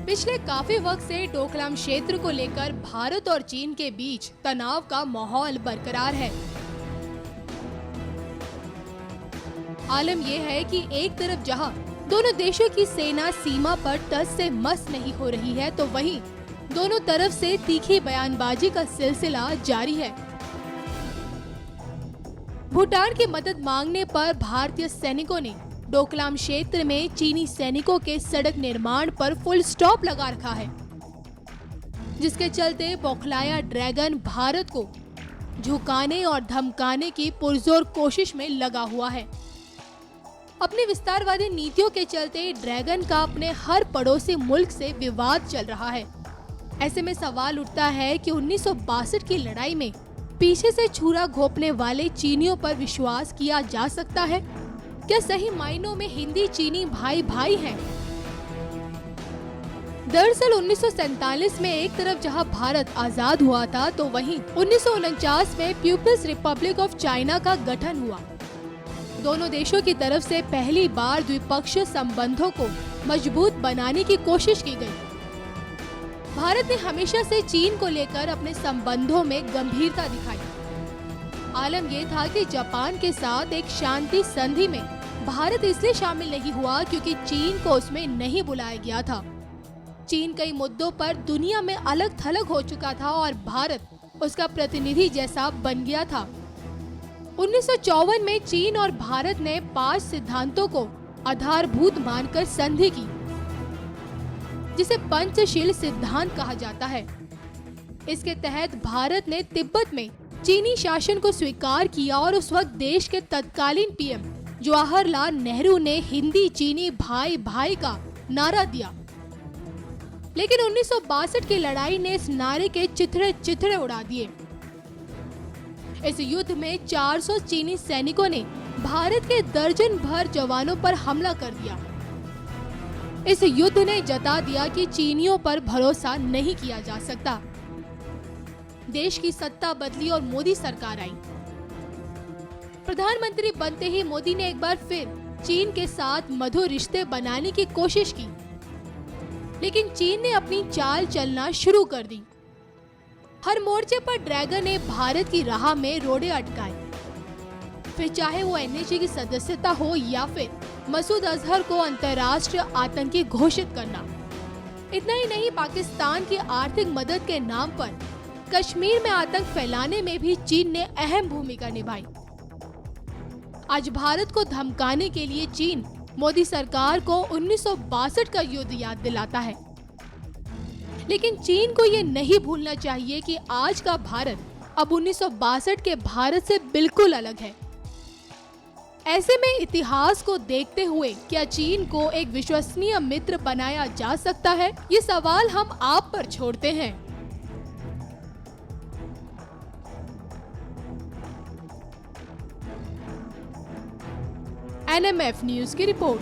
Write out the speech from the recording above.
पिछले काफी वक्त से डोकलाम क्षेत्र को लेकर भारत और चीन के बीच तनाव का माहौल बरकरार है। आलम यह है कि एक तरफ जहां दोनों देशों की सेना सीमा पर टस से मस नहीं हो रही है, तो वहीं दोनों तरफ से तीखी बयानबाजी का सिलसिला जारी है। भूटान की मदद मांगने पर भारतीय सैनिकों ने डोकलाम क्षेत्र में चीनी सैनिकों के सड़क निर्माण पर फुल स्टॉप लगा रखा है, जिसके चलते बौखलाया ड्रैगन भारत को झुकाने और धमकाने की पुरजोर कोशिश में लगा हुआ है। अपनी विस्तारवादी नीतियों के चलते ड्रैगन का अपने हर पड़ोसी मुल्क से विवाद चल रहा है। ऐसे में सवाल उठता है कि 1962 की लड़ाई में पीछे से छुरा घोंपने वाले चीनियों पर विश्वास किया जा सकता है? क्या सही मायनों में हिंदी चीनी भाई भाई हैं? दरअसल 1947 में एक तरफ जहां भारत आजाद हुआ था, तो वहीं 1949 में पीपुल्स रिपब्लिक ऑफ चाइना का गठन हुआ। दोनों देशों की तरफ से पहली बार द्विपक्षीय संबंधों को मजबूत बनाने की कोशिश की गई। भारत ने हमेशा से चीन को लेकर अपने संबंधों में गंभीरता दिखाई। आलम यह था कि जापान के साथ एक शांति संधि में भारत इसलिए शामिल नहीं हुआ क्योंकि चीन को उसमें नहीं बुलाया गया था। चीन कई मुद्दों पर दुनिया में अलग थलग हो चुका था और भारत उसका प्रतिनिधि जैसा बन गया था। 1954 में चीन और भारत ने 5 सिद्धांतों को आधारभूत मानकर संधि की, जिसे पंचशील सिद्धांत कहा जाता है। इसके तहत भारत ने तिब्बत में चीनी शासन को स्वीकार किया और उस वक्त देश के तत्कालीन पीएम जवाहरलाल नेहरू ने हिंदी चीनी भाई भाई का नारा दिया। लेकिन 1962 की लड़ाई ने इस नारे के चिथड़े उड़ा दिए। इस युद्ध में 400 चीनी सैनिकों ने भारत के दर्जन भर जवानों पर हमला कर दिया। इस युद्ध ने जता दिया कि चीनियों पर भरोसा नहीं किया जा सकता। देश की सत्ता बदली और मोदी सरकार आई। प्रधानमंत्री बनते ही मोदी ने एक बार फिर चीन के साथ मधुर रिश्ते बनाने की कोशिश की, लेकिन चीन ने अपनी चाल चलना शुरू कर दी। हर मोर्चे पर ड्रैगन ने भारत की राह में रोड़े अटकाए, फिर चाहे वो एनएसजी की सदस्यता हो या फिर मसूद अजहर को अंतर्राष्ट्रीय आतंकी घोषित करना। इतना ही नहीं, पाकिस्तान की आर्थिक मदद के नाम पर कश्मीर में आतंक फैलाने में भी चीन ने अहम भूमिका निभाई। आज भारत को धमकाने के लिए चीन मोदी सरकार को 1962 का युद्ध याद दिलाता है, लेकिन चीन को ये नहीं भूलना चाहिए कि आज का भारत अब 1962 के भारत से बिल्कुल अलग है। ऐसे में इतिहास को देखते हुए क्या चीन को एक विश्वसनीय मित्र बनाया जा सकता है? ये सवाल हम आप पर छोड़ते हैं। एनएमएफ न्यूज की रिपोर्ट।